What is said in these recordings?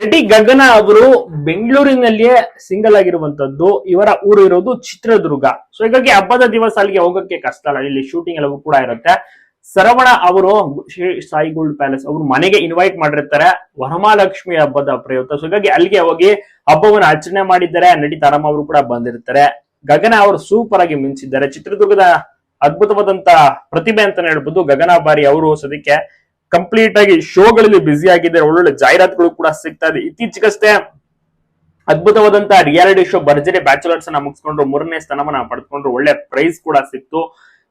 ನಟಿ ಗಗನ ಅವರು ಬೆಂಗಳೂರಿನಲ್ಲಿಯೇ ಸಿಂಗಲ್ ಆಗಿರುವಂತದ್ದು. ಇವರ ಊರು ಇರೋದು ಚಿತ್ರದುರ್ಗ. ಸೊ ಹೀಗಾಗಿ ಹಬ್ಬದ ದಿವಸ ಅಲ್ಲಿಗೆ ಹೋಗಕ್ಕೆ ಕಷ್ಟ ಅಲ್ಲ, ಇಲ್ಲಿ ಶೂಟಿಂಗ್ ಎಲ್ಲವೂ ಕೂಡ ಇರುತ್ತೆ. ಸರವಣ ಅವರು ಶ್ರೀ ಸಾಯಿ ಗೋಲ್ಡ್ ಪ್ಯಾಲೇಸ್ ಅವ್ರ ಮನೆಗೆ ಇನ್ವೈಟ್ ಮಾಡಿರ್ತಾರೆ ವರಮಹಾಲಕ್ಷ್ಮಿ ಹಬ್ಬದ ಪ್ರಯುಕ್ತ. ಸೊ ಹೀಗಾಗಿ ಅಲ್ಲಿಗೆ ಹೋಗಿ ಹಬ್ಬವನ್ನು ಆಚರಣೆ ಮಾಡಿದ್ದಾರೆ. ನಟಿ ತಾರಮ್ಮ ಅವರು ಕೂಡ ಬಂದಿರ್ತಾರೆ. ಗಗನ ಅವರು ಸೂಪರ್ ಆಗಿ ಮಿಂಚಿದ್ದಾರೆ. ಚಿತ್ರದುರ್ಗದ ಅದ್ಭುತವಾದಂತ ಪ್ರತಿಭೆ ಅಂತಾನೆ ಹೇಳ್ಬೋದು ಗಗನ ಬಾರಿ ಅವರು. ಸದ್ಯಕ್ಕೆ ಕಂಪ್ಲೀಟ್ ಆಗಿ ಶೋಗಳಲ್ಲಿ ಬ್ಯುಸಿ ಆಗಿದ್ದಾರೆ. ಒಳ್ಳೊಳ್ಳೆ ಜಾಹೀರಾತುಗಳು ಕೂಡ ಸಿಗ್ತಾ ಇದೆ. ಇತ್ತೀಚೆಗಷ್ಟೇ ಅದ್ಭುತವಾದಂತಹ ರಿಯಾಲಿಟಿ ಶೋ ಭರ್ಜರಿ ಬ್ಯಾಚುಲರ್ಸ್ ಅನ್ನ ಮುಗಿಸ್ಕೊಂಡ್ರು, 3ನೇ ಸ್ಥಾನವನ್ನ ಪಡೆದುಕೊಂಡ್ರು, ಒಳ್ಳೆ ಪ್ರೈಸ್ ಕೂಡ ಸಿಕ್ತು.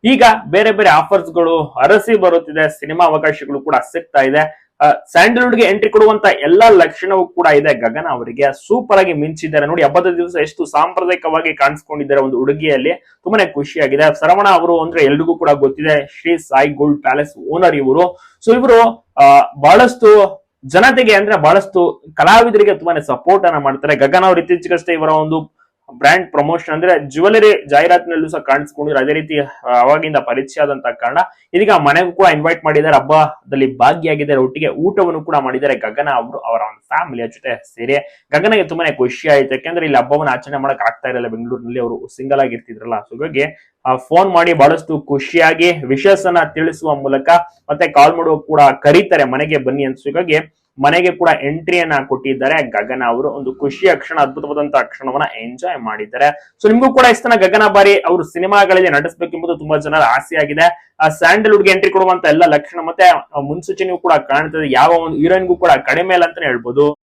ಈಗ ಬೇರೆ ಬೇರೆ ಆಫರ್ಸ್ ಗಳು ಅರಸಿ ಬರುತ್ತಿದೆ, ಸಿನಿಮಾ ಅವಕಾಶಗಳು ಕೂಡ ಸಿಗ್ತಾ ಇದೆ. ಸ್ಯಾಂಡಲ್ವುಡ್ ಗೆ ಎಂಟ್ರಿ ಕೊಡುವಂತ ಎಲ್ಲಾ ಲಕ್ಷಣವೂ ಕೂಡ ಇದೆ ಗಗನ ಅವರಿಗೆ. ಸೂಪರ್ ಆಗಿ ಮಿಂಚಿದ್ದಾರೆ ನೋಡಿ. ಹಬ್ಬದ ದಿವಸ ಎಷ್ಟು ಸಾಂಪ್ರದಾಯಿಕವಾಗಿ ಕಾಣಿಸ್ಕೊಂಡಿದ್ದಾರೆ ಒಂದು ಹುಡುಗಿಯಲ್ಲಿ, ತುಂಬಾನೇ ಖುಷಿಯಾಗಿದೆ. ಸರವಣ ಅವರು ಅಂದ್ರೆ ಎಲ್ರಿಗೂ ಕೂಡ ಗೊತ್ತಿದೆ, Shri Sai gold palace owner ಇವರು. ಸೊ ಇವರು ಬಹಳಷ್ಟು ಜನತೆಗೆ ಅಂದ್ರೆ ಬಹಳಷ್ಟು ಕಲಾವಿದರಿಗೆ ತುಂಬಾನೇ ಸಪೋರ್ಟ್ ಅನ್ನ ಮಾಡ್ತಾರೆ. ಗಗನ ಅವರು ಇತ್ತೀಚೆಗಷ್ಟೇ ಇವರ ಒಂದು ಬ್ರ್ಯಾಂಡ್ ಪ್ರಮೋಷನ್ ಅಂದ್ರೆ ಜ್ಯುವೆಲರಿ ಜಾಹೀರಾತಿನಲ್ಲೂ ಸಹ ಕಾಣಿಸ್ಕೊಂಡಿದ್ರು. ಅದೇ ರೀತಿ ಅವಾಗಿಂದ ಪರಿಚಯ ಆದಂತ ಕಾರಣ ಇದೀಗ ಮನೆಗೂ ಕೂಡ ಇನ್ವೈಟ್ ಮಾಡಿದ್ದಾರೆ, ಹಬ್ಬದಲ್ಲಿ ಭಾಗಿಯಾಗಿದ್ದಾರೆ, ಒಟ್ಟಿಗೆ ಊಟವನ್ನು ಕೂಡ ಮಾಡಿದ್ದಾರೆ ಗಗನ ಅವರು ಅವರ ಒಂದು ಫ್ಯಾಮಿಲಿಯ ಜೊತೆ ಸೇರಿ. ಗಗನಗೆ ತುಂಬಾನೇ ಖುಷಿ ಆಯ್ತು, ಯಾಕಂದ್ರೆ ಇಲ್ಲಿ ಹಬ್ಬವನ್ನು ಆಚರಣೆ ಮಾಡಕ್ ಆಗ್ತಾ ಇರಲಿಲ್ಲ ಬೆಂಗಳೂರಿನಲ್ಲಿ, ಅವರು ಸಿಂಗಲ್ ಆಗಿರ್ತಿದ್ರಲ್ಲ. ಸೊ ಹಾಗಾಗಿ ಫೋನ್ ಮಾಡಿ ಬಹಳಷ್ಟು ಖುಷಿಯಾಗಿ ವಿಶಸ್ ಅನ್ನ ತಿಳಿಸುವ ಮೂಲಕ ಮತ್ತೆ ಕಾಲ್ ಮಾಡುವ ಕೂಡ ಕರೀತಾರೆ ಮನೆಗೆ ಬನ್ನಿ ಅಂತ. ಹೀಗಾಗಿ ಮನೆಗೆ ಕೂಡ ಎಂಟ್ರಿಯನ್ನ ಕೊಟ್ಟಿದ್ದಾರೆ ಗಗನ ಅವರು. ಒಂದು ಖುಷಿಯ ಕ್ಷಣ, ಅದ್ಭುತವಾದಂತಹ ಕ್ಷಣವನ್ನ ಎಂಜಾಯ್ ಮಾಡಿದ್ದಾರೆ. ಸೊ ನಿಮ್ಗೂ ಕೂಡ ಇಷ್ಟನ ಗಗನ ಬಾರಿ ಅವರು ಸಿನಿಮಾಗಳಲ್ಲಿ ನಟಿಸಬೇಕೆಂಬುದು ತುಂಬಾ ಜನರ ಆಸೆ ಆಗಿದೆ. ಸ್ಯಾಂಡಲ್ವುಡ್ ಗೆ ಎಂಟ್ರಿ ಕೊಡುವಂತ ಎಲ್ಲ ಲಕ್ಷಣ ಮತ್ತೆ ಮುನ್ಸೂಚನೆಯೂ ಕೂಡ ಕಾಣ್ತದೆ. ಯಾವ ಒಂದು ಹೀರೋಯಿನ್ಗೂ ಕೂಡ ಕಡಿಮೆ ಇಲ್ಲ ಅಂತಾನೆ ಹೇಳ್ಬೋದು.